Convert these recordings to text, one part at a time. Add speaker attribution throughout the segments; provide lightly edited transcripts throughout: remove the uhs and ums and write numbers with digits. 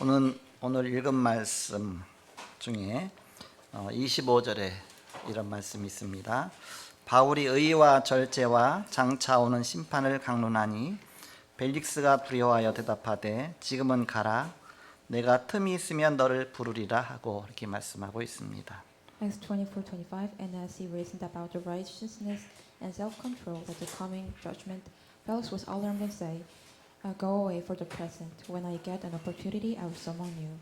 Speaker 1: 오늘 읽은 말씀 중에 25절에 이런 말씀이 있습니다. 바울이 의와 절제와 장차 오는 심판을 강론하니 벨릭스가 두려워하여 대답하되 지금은 가라 내가 틈이 있으면 너를 부르리라 하고 이렇게 말씀하고 있습니다.
Speaker 2: Acts 24:25 And as he reasoned about the righteousness and self-control that the coming judgment, Felix was alarmed and said, Go away for the present. When I get an opportunity, I will summon you.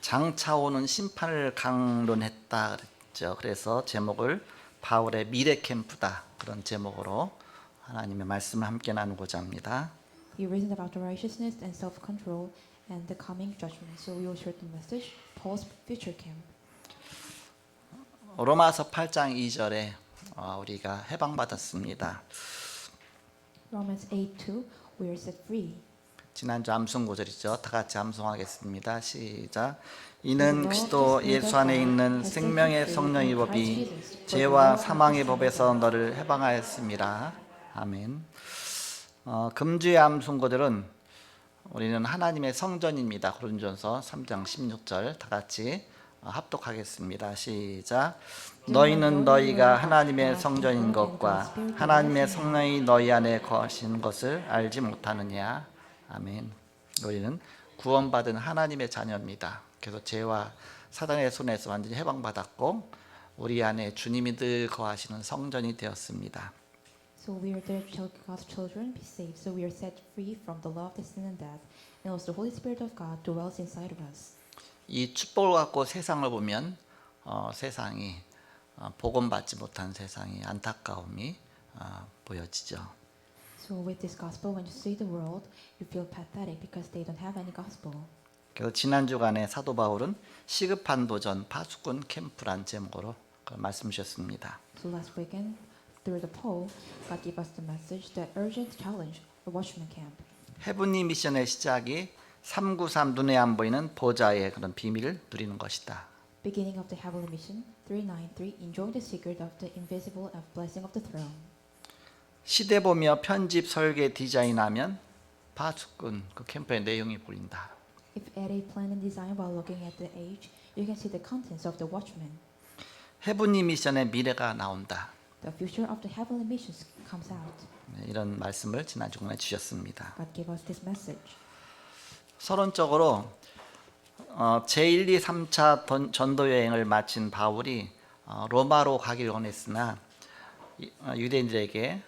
Speaker 1: 장차 오는 심판을 강론했다 그랬죠. 그래서 제목을 바울의 미래 캠프다 그런 제목으로 하나님의 말씀을 함께 나누고자 합니다.
Speaker 2: He reasoned about the righteousness and self-control and the coming judgment. So we will share the message, Paul's future camp.
Speaker 1: 로마서 8장 2절에 우리가 해방받았습니다.
Speaker 2: Romans 8:2 We are set free.
Speaker 1: 지난주 암송 구절이죠. 다 같이 암송하겠습니다. 시작. 이는 그리스도 예수 안에 있는 생명의 성령의 법이 죄와 사망의 법에서 너를 해방하였습니다. 아멘. 금주의 암송 구절은 우리는 하나님의 성전입니다. 고린도전서 3장 16절 다 같이 합독하겠습니다. 시작. 너희는 너희가 하나님의 성전인 것과 하나님의 성령이 너희 안에 거하신 것을 알지 못하느냐. 아멘. 우리는 구원받은 하나님의 자녀입니다. 그래서 죄와 사단의 손에서 완전히 해방받았고 우리 안에 주님이 늘 거하시는 성전이 되었습니다.
Speaker 2: So we are there to God's children be saved. So we are set free from the law of sin and death. And also the Holy Spirit of God dwells inside of us.
Speaker 1: 이 축복을 갖고 세상을 보면 세상이 복음받지 못한 세상이 안타까움이 보여지죠.
Speaker 2: So with this gospel, when you see the world, you feel pathetic because they don't have any gospel.
Speaker 1: 그래서 지난 주간에 사도 바울은 시급한 도전 파수꾼 캠프란 제목으로 말씀 주셨습니다.
Speaker 2: So last weekend, through the Paul, God gave us the message, the urgent challenge, the watchman camp.
Speaker 1: 헤븐리 미션의 시작이 393 눈에 안 보이는 보좌의 그런 비밀을 누리는 것이다.
Speaker 2: Beginning of the heavenly mission, 393, enjoy the secret of the invisible blessing of the throne.
Speaker 1: 시대 보며 편집 설계 디자인하면 파수꾼 그 캠프의 내용이 보인다.
Speaker 2: If edit, plan and design while looking at the age, you can see the contents of the watchman.
Speaker 1: 헤븐리 미션의 미래가 나온다.
Speaker 2: The future of the heavenly missions comes out.
Speaker 1: 이런 말씀을 지난 주간에 주셨습니다.
Speaker 2: God gave us this message.
Speaker 1: 서론적으로 제1, 2, 3차 전도 여행을 마친 바울이 로마로 가기를 원했으나 유대인들에게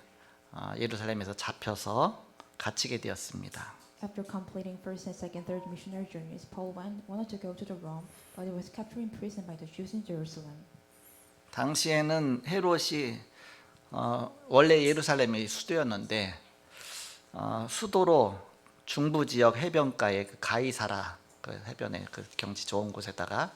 Speaker 1: 예루살렘에서 잡혀서 갇히게 되었습니다.
Speaker 2: After completing first and second, third missionary journeys, Paul wanted to go to the Rome, but he was captured in prison by the Jews in Jerusalem.
Speaker 1: 당시에는 헤롯이 원래 예루살렘이 수도였는데 수도로 중부 지역 해변가에 그 가이사라 그 해변에 그 경치 좋은 곳에다가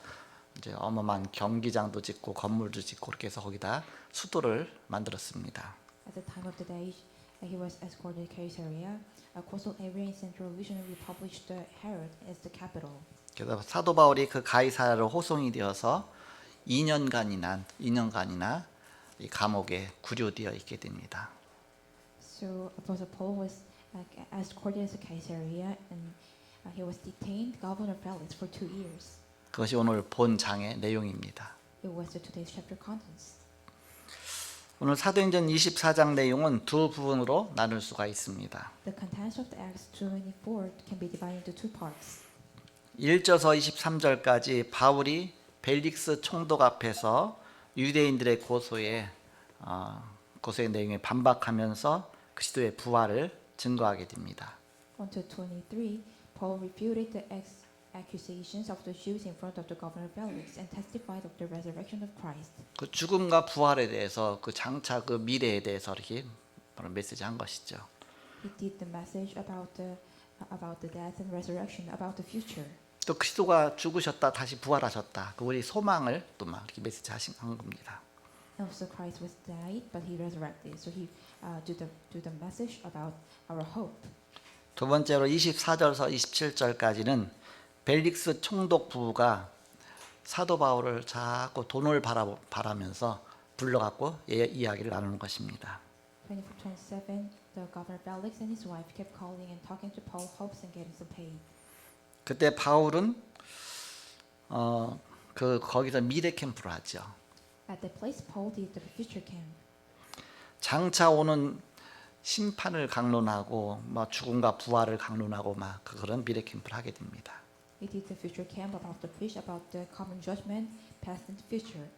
Speaker 1: 이제 어마어마한 경기장도 짓고 건물도 짓고 그렇게 해서 거기다 수도를 만들었습니다.
Speaker 2: At the time of the day, he was escorted to Caesarea, a coastal area in central region, and republished Herod as the capital.
Speaker 1: 그래서 사도 바울이 그 가이사라로 호송이 되어서 2년간이나 이 감옥에 구류되어 있게 됩니다.
Speaker 2: So Apostle Paul was escorted to Caesarea, and he was detained, Governor Felix, for 2 years.
Speaker 1: 그것이 오늘 본 장의 내용입니다.
Speaker 2: It was today's chapter contents.
Speaker 1: 오늘 사도행전 24장 내용은 두 부분으로 나눌 수가 있습니다.
Speaker 2: The contents of the Acts 24 can be divided into 2 parts.
Speaker 1: 1절서 23절까지 바울이 벨릭스 총독 앞에서 유대인들의 고소의 내용에 반박하면서 그리스도의 부활을 증거하게 됩니다.
Speaker 2: Until 23, Paul refuted the accusations of the Jews in front of the governor Felix and testified of the resurrection of Christ.
Speaker 1: 그 죽음과 부활에 대해서 그 장차 그 미래에 대해서 이렇게 메시지한 것이죠.
Speaker 2: He did the message about the death and resurrection, about the future.
Speaker 1: 또 그리스도가 죽으셨다 다시 부활하셨다. 그 우리 소망을 또 막 이렇게 메시지하신 겁니다.
Speaker 2: And also Christ was died, but he resurrected. So he do the message about our hope.
Speaker 1: 두 번째로 24절서 27절까지는 벨릭스 총독 부부가 사도 바울을 자꾸 돈을 바라면서 불러갖고 이야기를 나누는 것입니다.
Speaker 2: 24:27, the governor Felix and his wife kept calling and talking to Paul, hopes and getting some pay.
Speaker 1: 그때 바울은 거기서 미래 캠프를 하죠.
Speaker 2: At the place Paul did the future camp.
Speaker 1: 장차 오는 심판을 강론하고 뭐 죽음과 부활을 강론하고 막 그런 미래 캠프를 하게 됩니다.
Speaker 2: He did the future camp about the preach about the common judgment, past and future.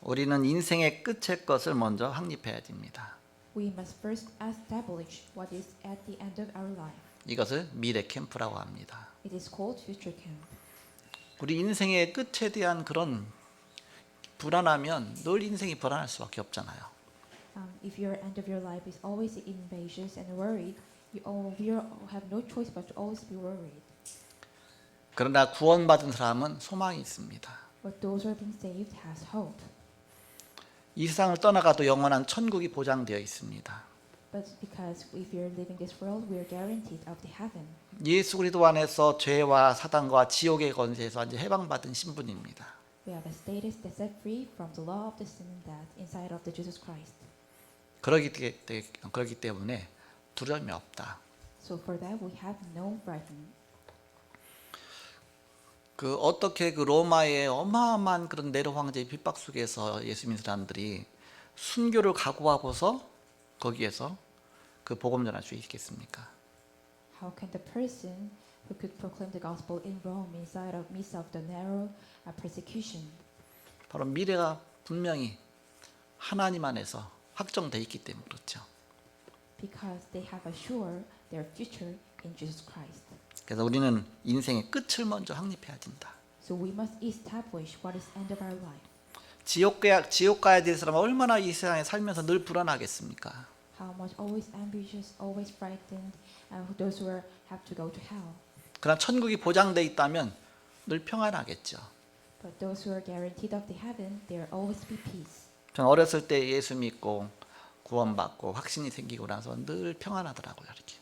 Speaker 1: 우리는 인생의 끝의 것을 먼저 확립해야 됩니다.
Speaker 2: We must first establish what is at the end of our life.
Speaker 1: 이것을 미래 캠프라고 합니다.
Speaker 2: It is called future camp.
Speaker 1: 우리 인생의 끝에 대한 그런 불안하면 늘 인생이 불안할 수밖에 없잖아요.
Speaker 2: If your end of your life is always anxious and worried, you have no choice but to always be worried.
Speaker 1: 그러나 구원받은 사람은 소망이 있습니다.
Speaker 2: But those who are being saved has hope.
Speaker 1: 이 세상을 떠나가도 영원한 천국이 보장되어 있습니다.
Speaker 2: But because if you're living this world, we are guaranteed of the heaven.
Speaker 1: 예수 그리스도 안에서 죄와 사단과 지옥의 권세에서 이제 해방받은 신분입니다.
Speaker 2: We have a status that set free from the law of the sin and death inside of the Jesus Christ.
Speaker 1: 그렇기 때문에 두려움이 없다.
Speaker 2: So for that we have no frightened.
Speaker 1: 어떻게 로마의 어마어마한 그런 네로 황제의 핍박 속에서 예수 믿는 사람들이 순교를 각오하고서 거기에서 그 복음 전할 수 있겠습니까?
Speaker 2: How can the person who could proclaim the gospel in Rome inside of midst of the narrow persecution?
Speaker 1: 바로 미래가 분명히 하나님 안에서 확정돼 있기 때문에 그렇죠.
Speaker 2: Because they have assured their future in Jesus Christ.
Speaker 1: 그래서 우리는 인생의 끝을 먼저 확립해야 된다.
Speaker 2: So we must establish what is end of our life.
Speaker 1: 지옥 가야 될 사람은 얼마나 이 세상에 살면서 늘 불안하겠습니까?
Speaker 2: How much always ambitious, always frightened, those who have to go to hell.
Speaker 1: 그러나 천국이 보장돼 있다면 늘 평안하겠죠.
Speaker 2: But those who are guaranteed of the heaven, there always be peace.
Speaker 1: 저는 어렸을 때 예수 믿고 구원받고 확신이 생기고 나서 늘 평안하더라고요. 이렇게.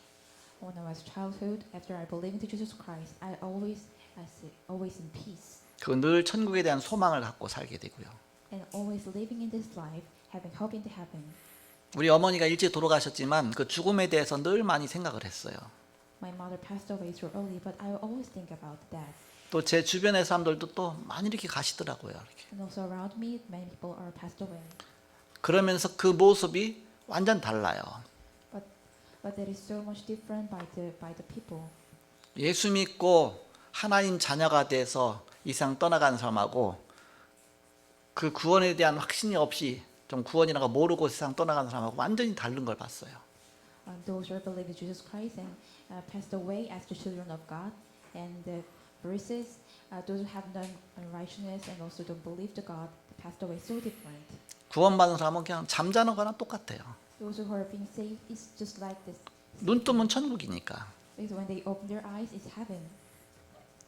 Speaker 2: When I was childhood, after I believed in Jesus Christ, I always in peace.
Speaker 1: 그 늘 천국에 대한 소망을 갖고 살게 되고요.
Speaker 2: And always living in this life, having hope in the heaven.
Speaker 1: 우리 어머니가 일찍 돌아가셨지만 그 죽음에 대해서 늘 많이 생각을 했어요.
Speaker 2: My mother passed away too early, but I always think about that.
Speaker 1: 또 제 주변의 사람들도 또 많이 이렇게 가시더라고요. 이렇게.
Speaker 2: And also around me, many people are passed away.
Speaker 1: 그러면서 그 모습이 완전 달라요.
Speaker 2: But that is so much different by the people.
Speaker 1: 예수 믿고 하나님 자녀가 돼서 이 세상 떠나가는 사람하고 그 구원에 대한 확신이 없이 좀 구원이라고 모르고 세상 떠나가는 사람하고 완전히 다른 걸 봤어요.
Speaker 2: Those who believe in Jesus Christ and passed away as the children of God, and versus those who have done unrighteousness and also don't believe the God, passed away so different.
Speaker 1: 구원받은 사람은 그냥 잠자는 거랑 똑같아요.
Speaker 2: Those who are being saved is just like this.
Speaker 1: 눈 뜨면 천국이니까.
Speaker 2: Because when they open their eyes, it's heaven.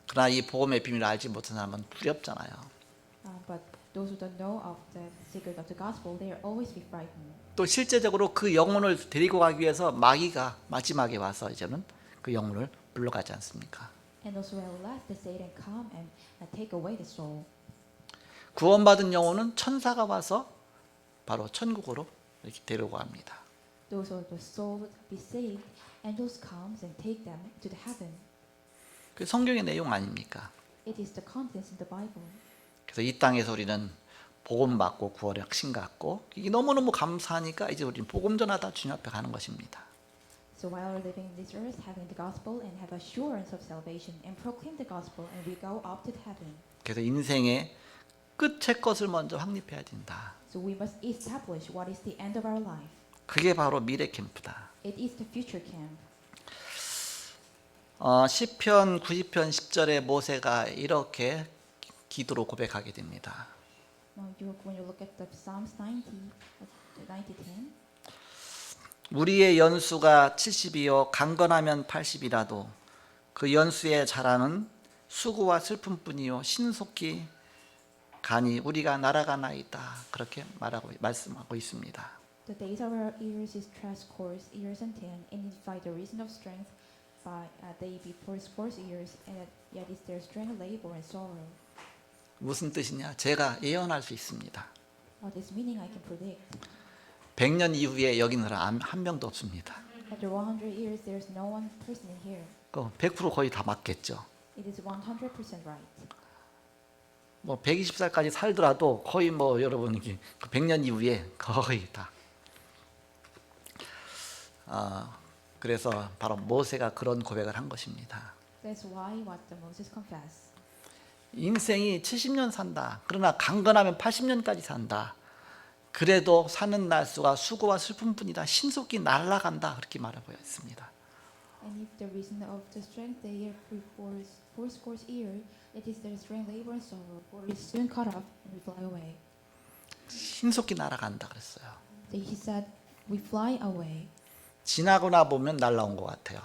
Speaker 1: 그러나 이 복음의 비밀을 알지 못한 사람은 두렵잖아요.
Speaker 2: But those who don't know of the secret of the gospel, they are always be frightened.
Speaker 1: 또 실제적으로 그 영혼을 데리고 가기 위해서 마귀가 마지막에 와서 이제는 그 영혼을 불러가지 않습니까?
Speaker 2: And also at last the Satan come and take away the soul.
Speaker 1: 구원받은 영혼은 천사가 와서 바로 천국으로 이렇게 데리고 갑니다.
Speaker 2: Those who are the soul be saved, angels comes and take them to the heaven.
Speaker 1: 그 성경의 내용 아닙니까?
Speaker 2: It is the contents in the Bible.
Speaker 1: 그래서 이 땅에서 우리는 복음 받고 구원의 확신 갖고 이게 너무너무 감사하니까 이제 우리는 복음 전하다 주님 앞에 가는 것입니다.
Speaker 2: So while we're living in this earth, having the gospel and have assurance of salvation and proclaim the gospel, and we go up to heaven.
Speaker 1: 그래서 인생의 끝의 것을 먼저 확립해야 된다.
Speaker 2: So we must establish what is the end of our life.
Speaker 1: 그게 바로 미래 캠프다.
Speaker 2: It is the future camp.
Speaker 1: 시편 90편 10절에 모세가 이렇게 기도로 고백하게 됩니다.
Speaker 2: Now when you look at the Psalms 90:10,
Speaker 1: 우리의 연수가 70이요 강건하면 80이라도 그 연수에 자라는 수고와 슬픔뿐이요 신속히 가니 우리가 날아가나이다. 그렇게 말씀하고 있습니다.
Speaker 2: the days of our years is threescore years and 10, and if by the reason of strength, by they be fourscore years, and yet is their strength labor and sorrow.
Speaker 1: 무슨 뜻이냐? 제가 예언할 수 있습니다.
Speaker 2: What is meaning I can predict.
Speaker 1: 100년 이후에 여기 있는 사람 한 명도 없습니다.
Speaker 2: After 100 years, there's no one person in here.
Speaker 1: 100% 거의 다 맞겠죠.
Speaker 2: It is 100% right.
Speaker 1: 뭐 120살까지 살더라도 거의 뭐 여러분 100년 이후에 거의 다. 그래서 바로 모세가 그런 고백을 한 것입니다.
Speaker 2: That's why what the Moses confessed.
Speaker 1: 인생이 70년 산다. 그러나 강건하면 80년까지 산다. 그래도 사는 날수가 수고와 슬픔뿐이다. 신속히 날아간다. 그렇게 말하고 있습니다.
Speaker 2: And if the reason of the strength the year before fourscore year, it is the strength, labor, and sorrow, for it is soon cut off and we fly away.
Speaker 1: 신속히 날아간다 그랬어요.
Speaker 2: He said, we fly away.
Speaker 1: 지나고 나 보면 날아온 것 같아요.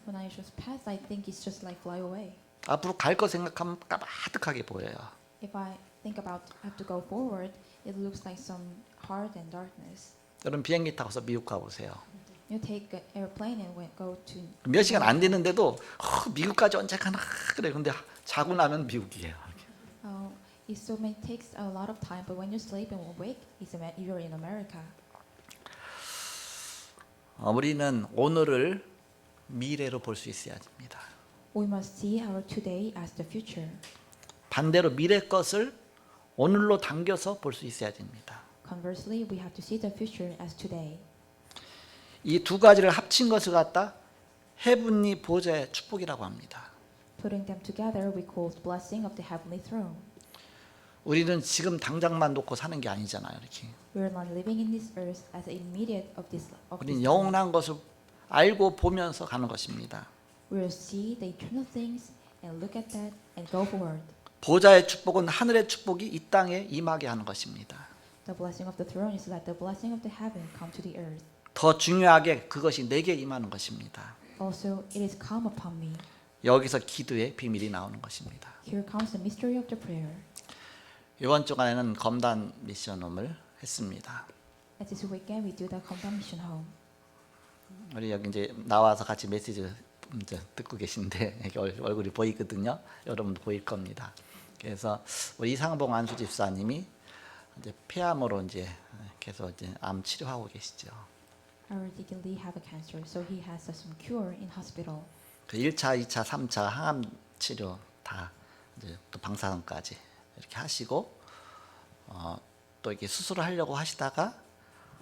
Speaker 2: When I just pass, I think it's just like fly away.
Speaker 1: 앞으로 갈 거 생각하면 까마득하게 보여요.
Speaker 2: If I think about have to go forward, it looks like some hard and darkness.
Speaker 1: 여러분 비행기 타고서 미국 가보세요.
Speaker 2: You take an airplane and go to.
Speaker 1: 몇 시간 안 됐는데도 미국까지 언제 가나 그래. 근데 자고 나면 미국이에요.
Speaker 2: It so may takes a lot of time, but when you sleep and wake, you're in America.
Speaker 1: 우리는 오늘을 미래로 볼 수 있어야 됩니다.
Speaker 2: We must see our today as the future.
Speaker 1: 반대로 미래 것을 오늘로 당겨서 볼 수 있어야 됩니다.
Speaker 2: Conversely, we have to see the future as today.
Speaker 1: 이 두 가지를 합친 것을 갖다 헤븐리 보좌의 축복이라고 합니다.
Speaker 2: Putting them together, we call the blessing of the heavenly throne.
Speaker 1: 우리는 지금 당장만 놓고 사는 게 아니잖아요. 이렇게.
Speaker 2: We are not living in this earth as immediate of this.
Speaker 1: 우리는 영원한 것을 알고 보면서 가는 것입니다.
Speaker 2: We will see the eternal things and look at that and go forward.
Speaker 1: 보좌의 축복은 하늘의 축복이 이 땅에 임하게 하는 것입니다.
Speaker 2: The blessing of the throne is that the blessing of the heaven come to the earth.
Speaker 1: 더 중요하게 그것이 내게 임하는 것입니다.
Speaker 2: Also, it is come upon me.
Speaker 1: 여기서 기도의 비밀이 나오는 것입니다.
Speaker 2: Here comes the mystery of the prayer.
Speaker 1: 이번 주간에는 검단 미션홈을 했습니다.
Speaker 2: At this weekend, we do the Condemnation Home.
Speaker 1: 우리 여기 이제 나와서 같이 메시지 이제 듣고 계신데 이렇게 얼굴이 보이거든요. 여러분도 보일 겁니다. 그래서 우리 이상봉 안수 집사님이 이제 폐암으로 이제 계속 이제 암 치료하고 계시죠.
Speaker 2: Our Deacon Lee have a cancer, so he has some cure in hospital.
Speaker 1: 그 1차, 2차, 3차 항암 치료 다 이제 또 방사선까지 이렇게 하시고 또 이렇게 수술을 하려고 하시다가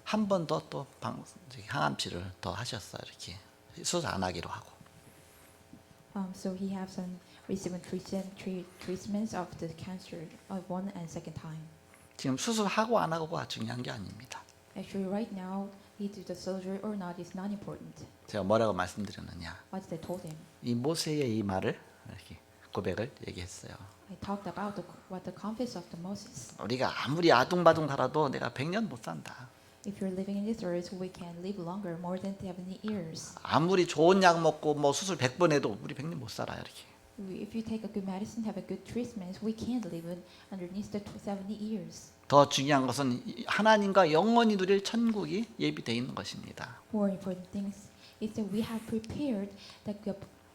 Speaker 1: 한 번 더 또 항암 치료를 더 하셨어요. 이렇게 수술 안 하기로 하고.
Speaker 2: So he has some receiving treatments of the cancer one and second time.
Speaker 1: 지금 수술하고 안 하고가 중요한 게 아닙니다.
Speaker 2: Actually, right now, he do the surgery or not is not important.
Speaker 1: 제가 뭐라고 말씀드렸느냐?
Speaker 2: What they told him.
Speaker 1: 이 모세의 이 말을 이렇게 고백을 얘기했어요.
Speaker 2: I talked about what the confess of the Moses.
Speaker 1: 우리가 아무리 아둥바둥 살아도 내가 100년 못 산다.
Speaker 2: If you're living in this earth, we can live longer, more than 70 years.
Speaker 1: 아무리 좋은 약 먹고 뭐 수술 100번 해도 우리 100년 못 살아요. 이렇게.
Speaker 2: If you take a good medicine, have a good treatment, we can't live underneath the 70 years.
Speaker 1: 더 중요한 것은 하나님과 영원히 누릴 천국이 예비되어 있는 것입니다.
Speaker 2: More important things is that we have prepared the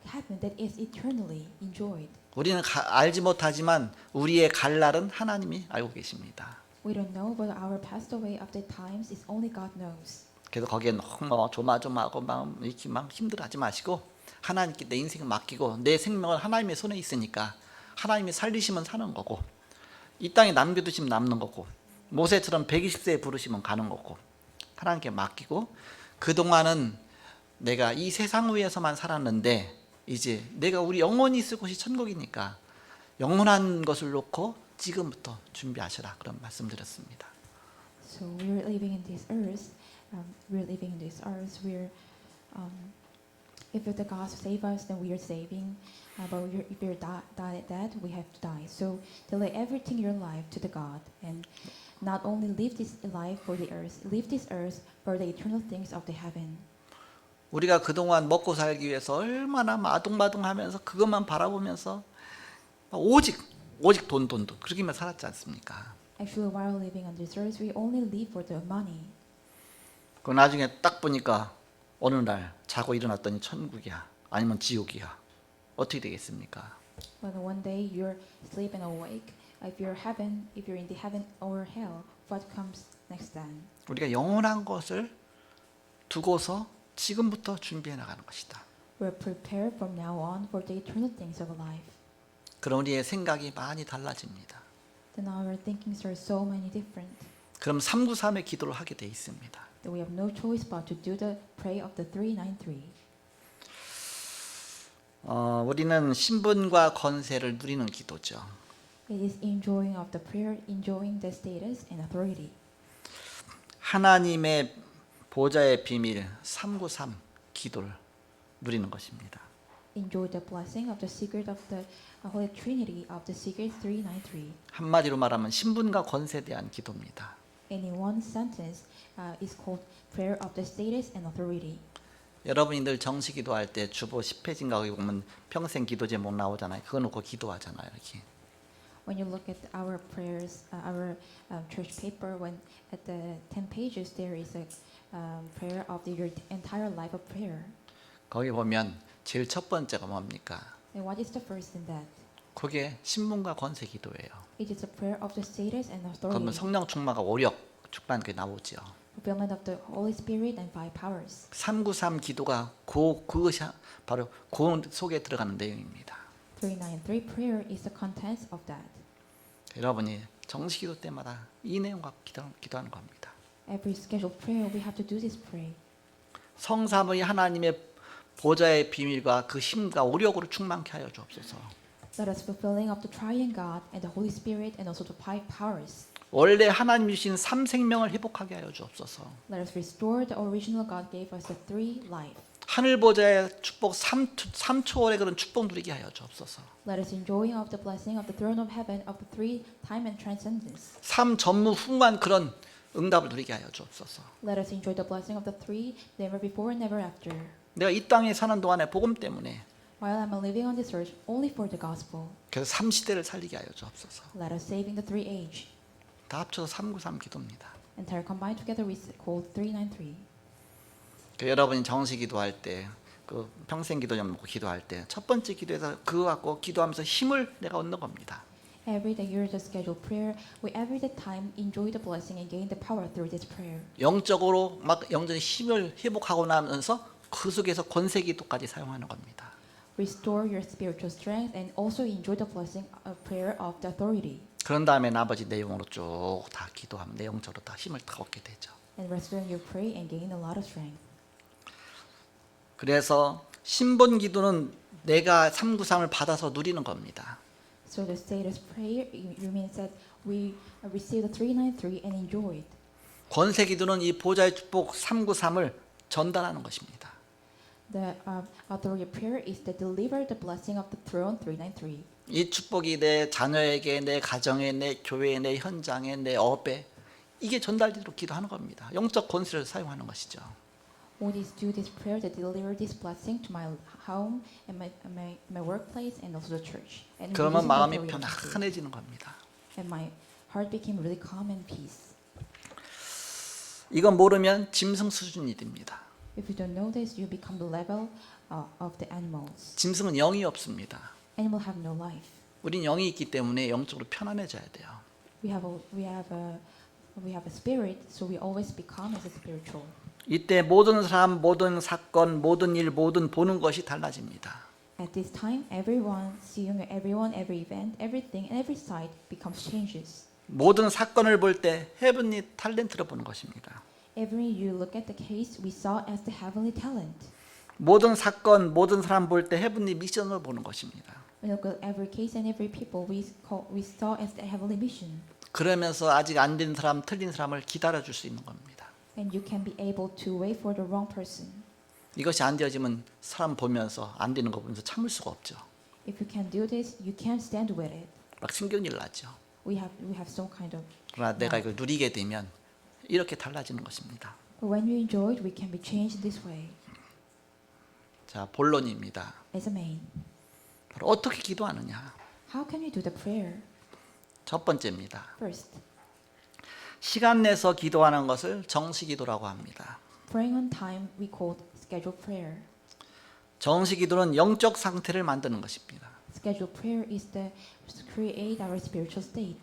Speaker 2: heaven that is eternally enjoyed.
Speaker 1: 우리는 알지 못하지만 우리의 갈 날은 하나님이 알고 계십니다.
Speaker 2: We don't know, but our passed away of the times is only God knows.
Speaker 1: 그래서 거기에 너무 조마조마하고 막 이렇게 막 힘들어하지 마시고 하나님께 내 인생을 맡기고 내 생명은 하나님의 손에 있으니까 하나님이 살리시면 사는 거고 이 땅에 남겨두시면 남는 거고 모세처럼 120세에 부르시면 가는 거고 하나님께 맡기고 그동안은 내가 이 세상 위에서만 살았는데 이제 내가 우리 영원히 있을 곳이 천국이니까 영원한 것을 놓고 지금부터 준비하시라 그런 말씀드렸습니다.
Speaker 2: So we're living in this earth. We're living in this earth. If the God save us, then we are saving. But if we're dead, we have to die. So delay everything in your life to the God, and not only live this life for the earth, live this earth for the eternal things of the heaven.
Speaker 1: 우리가 그동안 먹고 살기 위해서 얼마나 마둥마둥하면서 그것만 바라보면서 오직 돈 그렇게만 살았지 않습니까?
Speaker 2: Actually, while living on this earth, we only live for the money.
Speaker 1: 그 나중에 딱 보니까 어느 날 자고 일어났더니 천국이야 아니면 지옥이야 어떻게 되겠습니까?
Speaker 2: When one day you're asleep and awake, if you're in the heaven or hell, what comes next then?
Speaker 1: 우리가 영원한 것을 두고서 지금부터 준비해 나가는 것이다.
Speaker 2: We're prepared from now on for the eternal things of life.
Speaker 1: 그럼 우리의 생각이 많이 달라집니다.
Speaker 2: Then our thinkings are so many different
Speaker 1: 그럼 393의 기도를 하게 돼 있습니다.
Speaker 2: that we have no choice but to do the pray of the 393.
Speaker 1: 우리는 신분과 권세를 누리는 기도죠.
Speaker 2: It is enjoying of the prayer, enjoying the status and authority.
Speaker 1: 하나님의 보좌의 비밀 393 기도를 누리는 것입니다.
Speaker 2: Enjoy the blessing of the secret of the Holy Trinity of the secret 393.
Speaker 1: 한마디로 말하면 신분과 권세에 대한 기도입니다.
Speaker 2: And in one sentence is called prayer of the status and authority.
Speaker 1: 여러분이 늘 정시 기도할 때 주보 10페이지인가 거기 보면 평생 기도 제목 나오잖아요. 그거 놓고 기도하잖아요. 이렇게.
Speaker 2: When you look at our prayers, our church paper, when at the 10 pages there is a prayer of your entire life of prayer.
Speaker 1: 거기 보면 제일 첫 번째가 뭡니까?
Speaker 2: And what is the first in that?
Speaker 1: 그게 신분과 권세 기도예요.
Speaker 2: It is a prayer of the status and
Speaker 1: 그러면
Speaker 2: authority.
Speaker 1: 성령 충만과 오력 축반 게 나오죠.
Speaker 2: Fulfillment of the Holy Spirit and five powers.
Speaker 1: 393 기도가 그것이 바로 그 속에 들어가는 내용입니다.
Speaker 2: 393 prayer is the contents of that.
Speaker 1: 여러분이 정시 기도 때마다 이 내용과 기도하는 겁니다.
Speaker 2: Every scheduled prayer we have to do this pray.
Speaker 1: 성삼위 하나님의 보좌의 비밀과 그 힘과 오력으로 충만케 하여 주옵소서.
Speaker 2: Let us fulfilling of the triune God and the Holy Spirit and also the five powers.
Speaker 1: 원래 하나님 주신 삼생명을 회복하게 하여 주옵소서.
Speaker 2: Let us restore the original God gave us the three life.
Speaker 1: 하늘 보좌의 축복 3초월의 그런 축복 누리게 하여 주옵소서.
Speaker 2: Let us enjoy of the blessing of the throne of heaven of the three time and transcendence.
Speaker 1: 삶 전무후무한 그런 응답을 누리게 하여 주옵소서.
Speaker 2: Let us enjoy the blessing of the three never before and never after.
Speaker 1: 내가 이 땅에 사는 동안에 복음 때문에
Speaker 2: While I'm living on this earth only for the gospel.
Speaker 1: 그래서 3시대를 살리게 하여 주옵소서.
Speaker 2: Let us saving the three age.
Speaker 1: 다 합쳐서 393 기도입니다.
Speaker 2: Entire combined together we call 393.
Speaker 1: 여러분이 정시 기도할 때, 그 평생 기도 좀 놓고 기도할 때 첫 번째 기도에서 그거 갖고 기도하면서 힘을 내가 얻는 겁니다.
Speaker 2: Every day here is a scheduled prayer. We every day time enjoy the blessing and gain the power through this prayer.
Speaker 1: 영적으로 막 영적인 힘을 회복하고 나면서 그 속에서 권세 기도까지 사용하는 겁니다.
Speaker 2: Restore your spiritual strength and also enjoy the blessing of prayer of the authority.
Speaker 1: 그런 다음에 나머지 내용으로 쭉 다 기도하면 내용적으로 다 힘을 다 얻게 되죠.
Speaker 2: And rest in your pray and gain a lot of strength.
Speaker 1: 그래서 신본 기도는 내가 393을 받아서 누리는 겁니다.
Speaker 2: So the status prayer means that we receive the 393 and enjoy it.
Speaker 1: 권세 기도는 이 보좌의 축복 393을 전달하는 것입니다.
Speaker 2: The authority prayer is to deliver the blessing of the throne 393.
Speaker 1: 이 축복이 내 자녀에게, 내 가정에, 내 교회에, 내 현장에, 내 업에 이게 전달되도록 기도하는 겁니다. 영적 권세를 사용하는 것이죠.
Speaker 2: We need to do this prayer to deliver this blessing to my home and my workplace and also the church. And
Speaker 1: 그러면
Speaker 2: releasing the
Speaker 1: 마음이
Speaker 2: authority of the Spirit.
Speaker 1: 편안해지는 겁니다.
Speaker 2: And my heart became really calm and peace.
Speaker 1: 이건 모르면 짐승 수준이 됩니다.
Speaker 2: If you don't know this, you become the level of the animals.
Speaker 1: 짐승은 영이 없습니다.
Speaker 2: Animals have no life.
Speaker 1: 우린 영이 있기 때문에 영적으로 편안해져야 돼요.
Speaker 2: We have a spirit, so we always become as a spiritual.
Speaker 1: 이때 모든 사람, 모든 사건, 모든 일, 모든 보는 것이 달라집니다.
Speaker 2: At this time, everyone, seeing everyone, every event, everything, and every sight becomes changes.
Speaker 1: 모든 사건을 볼 때 헤븐리 탤런트로 보는 것입니다.
Speaker 2: Every you look at the case, we saw as the heavenly talent.
Speaker 1: 모든 사건, 모든 사람 볼 때 헤븐리 미션으로 보는 것입니다.
Speaker 2: We look at every case and every people, we saw as the heavenly mission.
Speaker 1: 그러면서 아직 안 된 사람, 틀린 사람을 기다려 줄 수 있는 겁니다.
Speaker 2: And you can be able to wait for the wrong person.
Speaker 1: 이것이 안 되어지면 사람 보면서 안 되는 거 보면서 참을 수가 없죠.
Speaker 2: If you can do this, you can't stand with it.
Speaker 1: 막 신경질 나죠.
Speaker 2: We have some kind of.
Speaker 1: 그러나 내가 이걸 누리게 되면 이렇게 달라지는 것입니다.
Speaker 2: But when we enjoy it, we can be changed this way.
Speaker 1: 자, 본론입니다.
Speaker 2: As a main,
Speaker 1: 바로 어떻게 기도하느냐.
Speaker 2: how can we do the prayer?
Speaker 1: 첫 번째입니다.
Speaker 2: First,
Speaker 1: 시간 내서 기도하는 것을 정시 기도라고 합니다.
Speaker 2: praying on time we call scheduled prayer.
Speaker 1: 정시 기도는 영적 상태를 만드는 것입니다.
Speaker 2: Scheduled prayer is to create our spiritual state.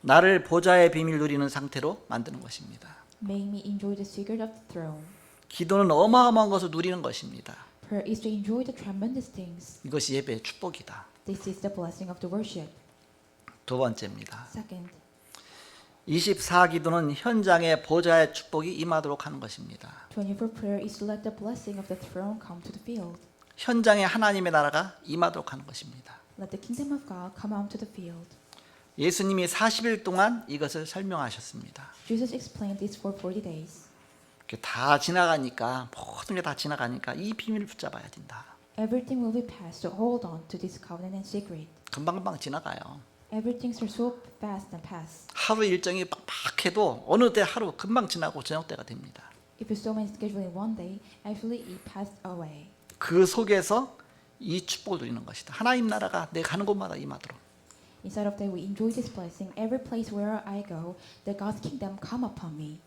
Speaker 1: 나를 보좌의 비밀 누리는 상태로 만드는 것입니다.
Speaker 2: Make me enjoy the secret of the throne.
Speaker 1: 기도는 어마어마한 것을 누리는 것입니다.
Speaker 2: Prayer is to enjoy the tremendous things.
Speaker 1: 이것이 예배의 축복이다.
Speaker 2: This is the blessing of the worship.
Speaker 1: 두 번째입니다.
Speaker 2: Second,
Speaker 1: 24기도는 현장의 보좌의 축복이 임하도록 하는 것입니다.
Speaker 2: 24 prayer is to let the blessing of the throne come to the field.
Speaker 1: 현장에 하나님의 나라가 임하도록 하는 것입니다.
Speaker 2: Let the kingdom of God come onto the field.
Speaker 1: 예수님이 40일 동안 이것을 설명하셨습니다.
Speaker 2: Jesus explained this for 40 days.
Speaker 1: 다 지나가니까 모든 게 다 지나가니까 이 비밀을 붙잡아야 된다.
Speaker 2: Everything will be passed, so hold on to this covenant and secret.
Speaker 1: 금방금방 지나가요.
Speaker 2: Everything's are so fast and pass.
Speaker 1: 하루 일정이 빡빡해도 어느 때 하루 금방 지나고 저녁 때가 됩니다.
Speaker 2: If you so many schedule in one day, actually it passed away.
Speaker 1: 그 속에서 이 축복을 누리는 것이다. 하나님 나라가 내가 가는 곳마다 임하도록.
Speaker 2: Inside of that, we enjoy this blessing. Every place where I go, the God's kingdom come upon me.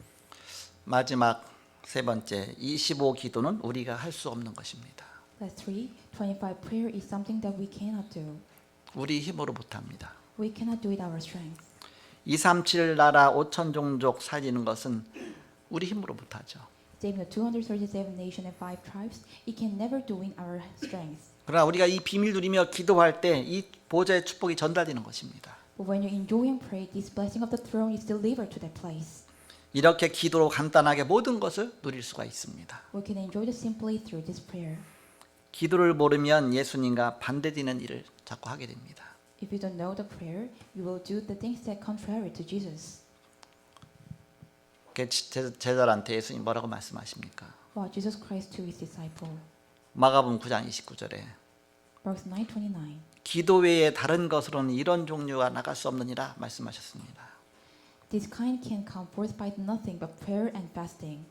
Speaker 1: 마지막 세 번째 25기도는 우리가 할 수 없는 것입니다.
Speaker 2: That's 25 prayer is something that we cannot do.
Speaker 1: 우리 힘으로 못합니다.
Speaker 2: We cannot do it our strength.
Speaker 1: 237 나라 5천 종족 살리는 것은 우리 힘으로 못하죠.
Speaker 2: Saving the 237 nation and 5 tribes, it can never do in our strength.
Speaker 1: 그러나 우리가 이 비밀 누리며 기도할 때 이 보좌의 축복이 전달되는 것입니다.
Speaker 2: But when you enjoy and pray, this blessing of the throne is delivered to that place.
Speaker 1: 이렇게 기도로 간단하게 모든 것을 누릴 수가 있습니다.
Speaker 2: We can enjoy it simply through this prayer.
Speaker 1: 기도를 모르면 예수님과 반대되는 일을 자꾸 하게 됩니다.
Speaker 2: If you don't know the prayer, you will do the things that contrary to Jesus.
Speaker 1: 제자들한테 예수님 뭐라고 말씀하십니까?
Speaker 2: Well, Jesus Christ to his disciple.
Speaker 1: 마가복음 9장 29절에
Speaker 2: Verse 9:29.
Speaker 1: 기도 외에 다른 것으로는 이런 종류가 나갈 수 없느니라 말씀하셨습니다.
Speaker 2: This kind can come forth by nothing but prayer and fasting.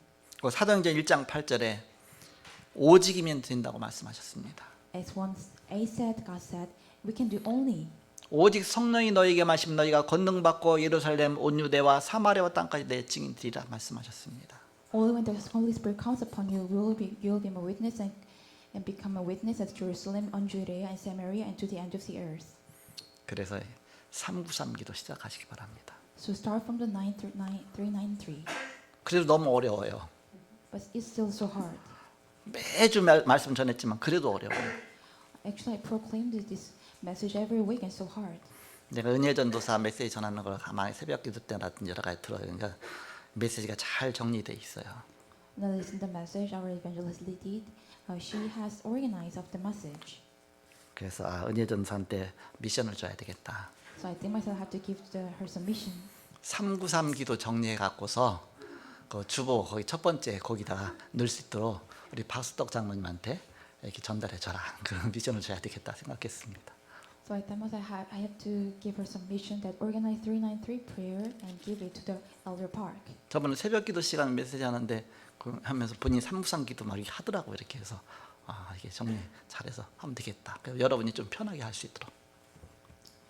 Speaker 1: 사도행전 1장 8절에 오직이면 된다고 말씀하셨습니다.
Speaker 2: As once A said, God said, we can do only.
Speaker 1: 오직 성령이 너희에게 마시면 너희가 권능 받고 예루살렘 온 유대와 사마리아 땅까지 내 증인들이라 말씀하셨습니다.
Speaker 2: Only when the Holy Spirit comes upon you, you will be my witness and become a witness at Jerusalem, on Judea and Samaria, and to the end of the earth.
Speaker 1: 그래서 393기도 시작하시기 바랍니다.
Speaker 2: So start from the 393.
Speaker 1: 그래도 너무 어려워요.
Speaker 2: But it's still so hard.
Speaker 1: 매주 말씀 전했지만 그래도 어려워요.
Speaker 2: Actually, I proclaimed this message every week, and so hard.
Speaker 1: 내가 은혜전도사 메시지 전하는 걸 가만히 새벽기도 때라든지 여러 가지 들어요. 그러니까 메시지가 잘 정리돼 있어요.
Speaker 2: Now listen to the message our evangelist did. She has organized of the message.
Speaker 1: 그래서 은혜전도사한테 미션을 줘야 되겠다.
Speaker 2: So I think myself have to give her some mission.
Speaker 1: 393기도 정리해 갖고서 그 주보 거기 첫 번째 거기다가 넣을 수 있도록 우리 박수덕 장로님한테 이렇게 전달해 줘라. 그런 미션을 줘야 되겠다 생각했습니다.
Speaker 2: So I think I have to give her some mission that organize 393 prayer and give it to the Elder Park.
Speaker 1: 저번에 새벽기도 시간 메시지 하는데 하면서 본인이 393기도 막 이렇게 하더라고 이렇게 해서 이게 정리 잘해서 하면 되겠다. 그래서 여러분이 좀 편하게 할 수 있도록.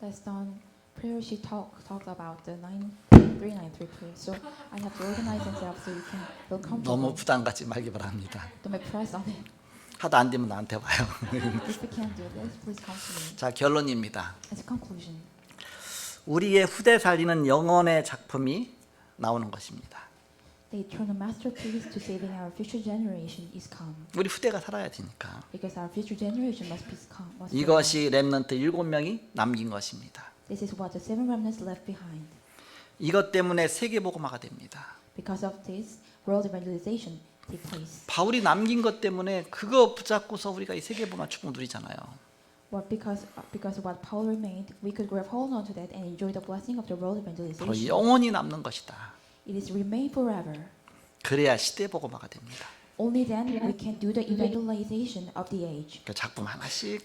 Speaker 2: That's done. Prayer she talked about the 393 prayer. So I have to organize myself so you can feel comfortable.
Speaker 1: 너무 부담 갖지 말기 바랍니다.
Speaker 2: Don't make press on it.
Speaker 1: 하도 안 되면 나한테 와요.
Speaker 2: If you can't do this, please come to me.
Speaker 1: 자, 결론입니다.
Speaker 2: As a conclusion,
Speaker 1: 우리의 후대 살리는 영혼의 작품이 나오는 것입니다.
Speaker 2: the eternal masterpiece to saving our future generation is come.
Speaker 1: 우리 후대가 살아야 되니까.
Speaker 2: Because our future generation must be come.
Speaker 1: 이것이 렘넌트 7명이 남긴 것입니다.
Speaker 2: This is what the 7 remnants left behind.
Speaker 1: 이것 때문에 세계복음화가 됩니다.
Speaker 2: Because of this, world evangelization take place.
Speaker 1: 바울이 남긴 것 때문에 그거 붙잡고서 우리가 이 세계복음화 축복 누리잖아요.
Speaker 2: Well, because of what Paul remained, we could grab hold onto that and enjoy the blessing of the world
Speaker 1: 바로
Speaker 2: evangelization.
Speaker 1: 영원히 남는 것이다.
Speaker 2: It is remain forever.
Speaker 1: 그래야 시대복음화가 됩니다.
Speaker 2: Only then we can do the evangelization of the age.
Speaker 1: 그 작품 하나씩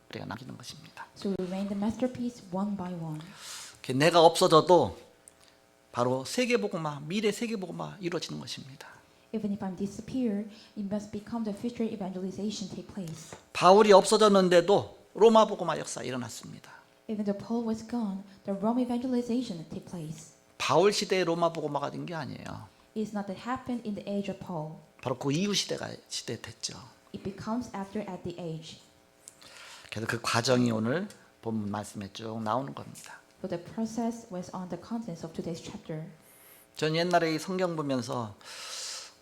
Speaker 1: 우리가 남기는 것입니다.
Speaker 2: So we remain the masterpiece one by one.
Speaker 1: 내가 없어져도 바로 세계복음화, 미래 세계복음화 이루어지는 것입니다.
Speaker 2: Even if I disappear, it must become the future evangelization take place.
Speaker 1: 바울이 없어졌는데도 로마 복음화 역사 일어났습니다.
Speaker 2: Even though Paul was gone, the Rome evangelization take place.
Speaker 1: 바울 시대의 로마 복음화가 된 게 아니에요.
Speaker 2: It is not that happened in the age of Paul.
Speaker 1: 바로 그 이후 시대 됐죠.
Speaker 2: It becomes after at the age.
Speaker 1: 그래서 그 과정이 오늘 본문 말씀에 쭉 나오는 겁니다.
Speaker 2: So the process was on the contents of today's chapter.
Speaker 1: 전 옛날에 이 성경 보면서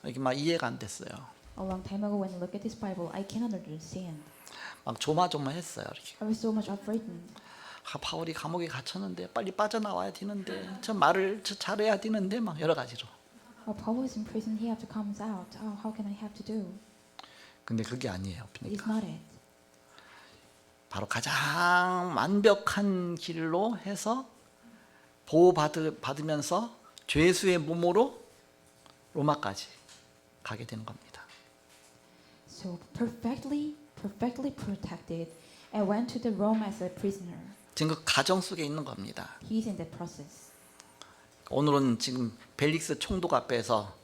Speaker 1: 이게 막 이해가 안 됐어요.
Speaker 2: A long time ago, when I look at this Bible, I cannot understand.
Speaker 1: 막 조마조마했어요. 이렇게.
Speaker 2: I was so much affrighted.
Speaker 1: 바울이 감옥에 갇혔는데 빨리 빠져나와야 되는데 저 말을 잘해야 되는데 막 여러 가지로.
Speaker 2: Paul was in prison. He had to come out. How can I have to do?
Speaker 1: 근데 그게 아니에요.
Speaker 2: It is
Speaker 1: 그러니까
Speaker 2: not it.
Speaker 1: 바로 가장 완벽한 길로 해서 보호받으면서 죄수의 몸으로 로마까지 가게 되는 겁니다.
Speaker 2: So perfectly protected, I went to the Rome as a prisoner.
Speaker 1: 지금 그 가정 속에 있는 겁니다.
Speaker 2: He's in that process.
Speaker 1: 오늘은 지금 벨릭스 총독 앞에서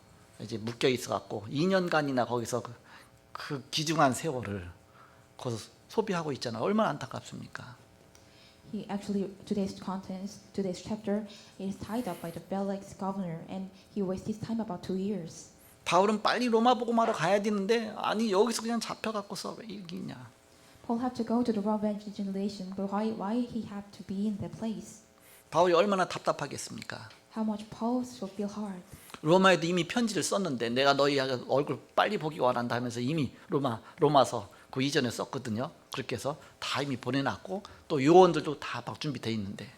Speaker 1: 이제 묶여 있어갖고 2년간이나 거기서 그 귀중한 세월을 거기서 소비하고 있잖아요. 얼마나 안타깝습니까?
Speaker 2: He actually today's chapter is tied up by the Felix governor, and he wasted his time about 2 years.
Speaker 1: 바울은 빨리 로마 복음하러 가야 되는데 아니 여기서 그냥 잡혀갖고서 왜 이기냐?
Speaker 2: Paul had to go to the Rome evangelization, but why he had to be in that place?
Speaker 1: 바울이 얼마나 답답하겠습니까?
Speaker 2: How much Paul will feel hard.
Speaker 1: 로마에도 이미 편지를 썼는데 내가 너희 얼굴 빨리 보기 원한다 하면서 이미 로마서 그 이전에 썼거든요. 그렇게 해서 다 이미 보내놨고 또 요원들도 다 막 준비돼 있는데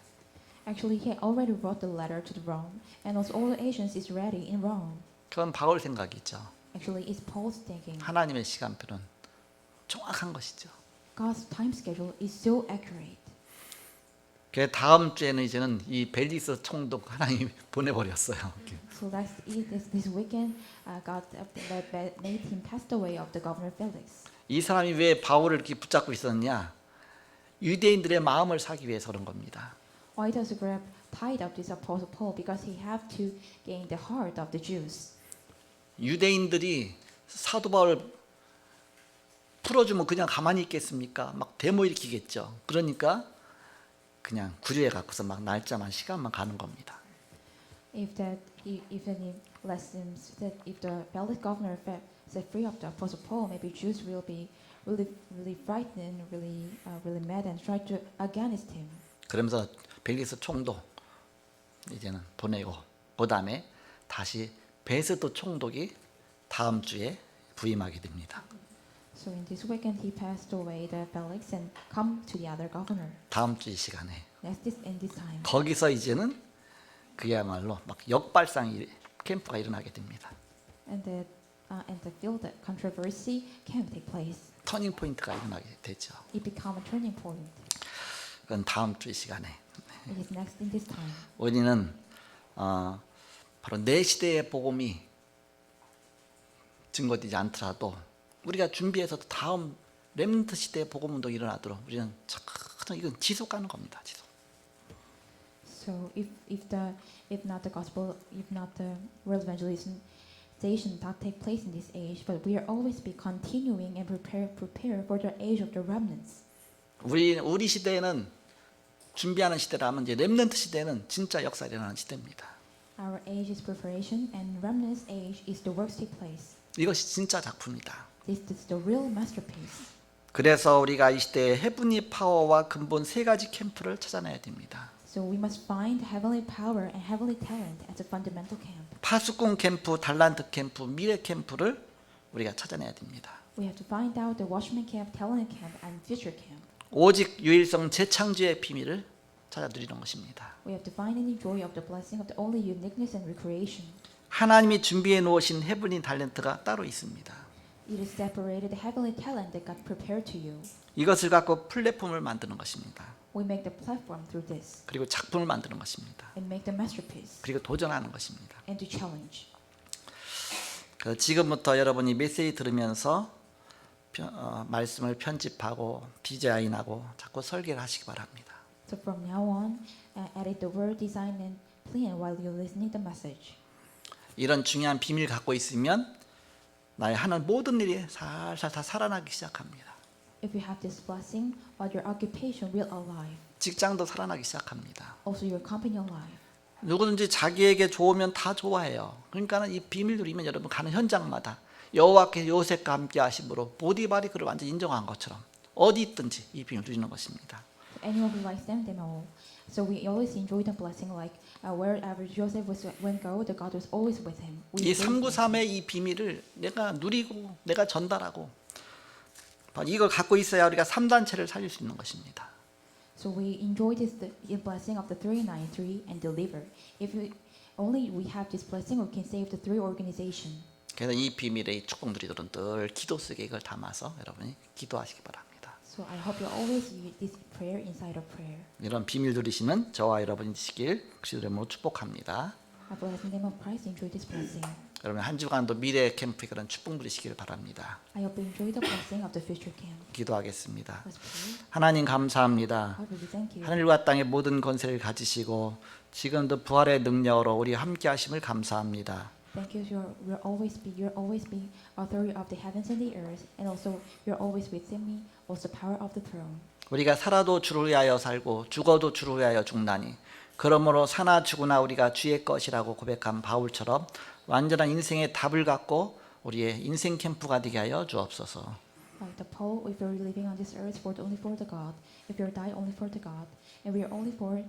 Speaker 2: Actually, he already wrote the letter to the Rome, and also all the agents is ready in Rome.
Speaker 1: 그건 바울 생각이죠.
Speaker 2: Actually, it's Paul's thinking.
Speaker 1: 하나님의 시간표는 정확한 것이죠.
Speaker 2: God's time schedule is so accurate.
Speaker 1: 그 다음 주에는 이제는 이 벨리스 총독 하나님이 보내버렸어요.
Speaker 2: So this weekend, God made him pass away of the governor Felix.
Speaker 1: 이 사람이 왜 바울을 이렇게 붙잡고 있었느냐? 유대인들의 마음을 사기 위해서 그런 겁니다.
Speaker 2: Why does Grab tied up this apostle Paul? Because he had to gain the heart of the Jews.
Speaker 1: 유대인들이 사도 바울을 풀어주면 그냥 가만히 있겠습니까? 막 데모 일으키겠죠. 그러니까 그냥 구류해 갖고서 막 날짜만 시간만 가는 겁니다.
Speaker 2: If any lessons that if the Felix governor set free of the apostle Paul, maybe Jews will be really frightened, really mad, and try to against him.
Speaker 1: 그러면서 벨리스 총독 이제는 보내고 그 다음에 다시 베스도 총독이 다음 주에 부임하게 됩니다.
Speaker 2: So in this weekend, he passed away the Felix and come to the other governor.
Speaker 1: 다음 주 이 시간에
Speaker 2: In this time.
Speaker 1: 거기서 이제는 그야말로 막 역발상 캠프가 일어나게 됩니다.
Speaker 2: And the field that controversy can take place.
Speaker 1: 터닝 포인트가 일어나게 되죠.
Speaker 2: It become a turning point.
Speaker 1: 그건 다음 주 이 시간에
Speaker 2: It is next in this time.
Speaker 1: 우리는 바로 내 시대의 복음이 증거되지 않더라도 우리가 준비해서 다음 렘넌트 시대의 복음 운동이 일어나도록 우리는 차근차근 이건 지속하는 겁니다. 지속.
Speaker 2: So if not the gospel, if not the world evangelization not take place in this age, but we are always be continuing and prepare for the age of the remnants.
Speaker 1: 우리 시대에는 준비하는 시대라면 이제 렘넌트 시대는 진짜 역사 일어나는 시대입니다.
Speaker 2: Our age is preparation, and remnants age is the works take place.
Speaker 1: 이것이 진짜 작품이다.
Speaker 2: This is the real masterpiece.
Speaker 1: 그래서 우리가 이 시대에 헤븐리 파워와 근본 세 가지 캠프를 찾아내야 됩니다.
Speaker 2: So we must find heavenly power and heavenly talent as a fundamental camp.
Speaker 1: 파수꾼 캠프, 달란트 캠프, 미래 캠프를 우리가 찾아내야 됩니다.
Speaker 2: We have to find out the watchman camp, talent camp, and future camp.
Speaker 1: 오직 유일성 재창조의 비밀을 찾아 누리는 것입니다.
Speaker 2: We have to find and enjoy of the blessing of the only uniqueness and recreation.
Speaker 1: 하나님이 준비해 놓으신 헤븐리 탤런트가 따로 있습니다.
Speaker 2: It is separated the heavenly talent that God prepared to you.
Speaker 1: 이것을 갖고 플랫폼을 만드는 것입니다.
Speaker 2: We make the platform through this
Speaker 1: 그리고 작품을 만드는 것입니다.
Speaker 2: and make the masterpiece
Speaker 1: 그리고 도전하는 것입니다.
Speaker 2: and to challenge.
Speaker 1: 지금부터 여러분이 메시지 들으면서 말씀을 편집하고 디자인하고 자꾸 설계를 하시기 바랍니다.
Speaker 2: So from now on, edit the word, design, and plan while you're listening the message.
Speaker 1: 이런 중요한 비밀을 갖고 있으면 나의 하는 모든 일이 살살 다 살아나기 시작합니다.
Speaker 2: If you have this blessing, while your occupation will alive,
Speaker 1: 직장도 살아나기 시작합니다.
Speaker 2: also your company alive.
Speaker 1: 누구든지 자기에게 좋으면 다 좋아해요. 그러니까는 이 비밀 누리면 여러분 가는 현장마다 여호와께서 요셉과 함께 하심으로 보디발이 그를 완전 인정한 것처럼 어디 있든지 이 비밀 누리는 것입니다.
Speaker 2: anyone who likes them all. So we always enjoy the blessing, like wherever Joseph went go, the God was always with him.
Speaker 1: 이 393의 이 비밀을 내가 누리고 내가 전달하고 이걸 갖고 있어야 우리가 3단체를 살릴 수 있는 것입니다.
Speaker 2: So we enjoy this the blessing of the 393 and deliver. If only we have this blessing, we can save the 3 organization.
Speaker 1: 그래서 이 비밀의 축복 누리들은 늘 기도 속에 이걸 담아서 여러분이 기도하시기 바랍니다.
Speaker 2: So I hope you always use this prayer inside of prayer.
Speaker 1: 이런 비밀 누리시면 저와 여러분이 되시길 그리스도 이름으로 축복합니다.
Speaker 2: I bless in the name of Christ, enjoy this blessing.
Speaker 1: 여러분 한 주간도 미래 캠프의 그런 축복 누리시길 바랍니다.
Speaker 2: I hope you enjoy the blessing of the future camp.
Speaker 1: 기도하겠습니다.
Speaker 2: Let's pray.
Speaker 1: 하나님 감사합니다.
Speaker 2: God, we thank you.
Speaker 1: 하늘과 땅의 모든 권세를 가지시고 지금도 부활의 능력으로 우리 함께 하심을 감사합니다.
Speaker 2: Thank you. You're always be authority of the heavens and the earth, and also you're always within me, also power of the throne.
Speaker 1: 우리가 살아도 주를 위하여 살고 죽어도 주를 위하여 죽나니 그러므로 사나 죽으나 우리가 주의 것이라고 고백한 바울처럼 완전한 인생의 답을 갖고 우리의 인생 캠프가 되게 하여 주옵소서.
Speaker 2: Like the Paul, if you're living on this earth only for the God, if you're die only for the God, and we are only for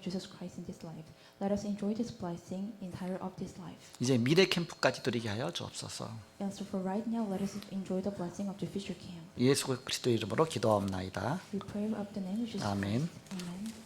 Speaker 2: Jesus Christ in this life, let us enjoy this blessing entire of this life.
Speaker 1: 이제 미래 캠프까지 누리게 하여 주옵소서.
Speaker 2: And so for right now, let us enjoy the blessing of the future camp.
Speaker 1: 예수 그리스도 이름으로 기도하옵나이다.
Speaker 2: We pray of the name of Jesus
Speaker 1: 아멘.
Speaker 2: Christ. Amen.